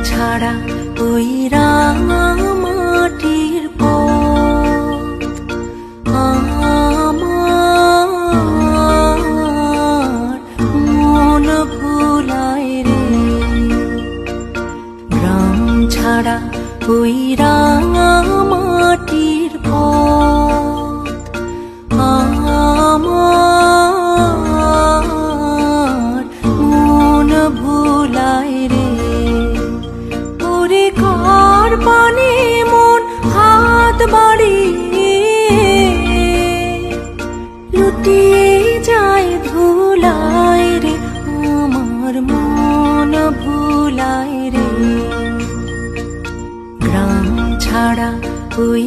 ছাড়া ওই রাঙা মাটির পথ আমার মন ভুলায় রে। গ্রাম ছাড়া ওই রাঙা মাটির পথ আমার মন ভুলায় রে। ওরে কার পানে মন হাত বাড়িয়ে লুটিয়ে যায় ধুলায় রে। আমার মন ভুলায় রে। গ্রাম ছাড়া ওই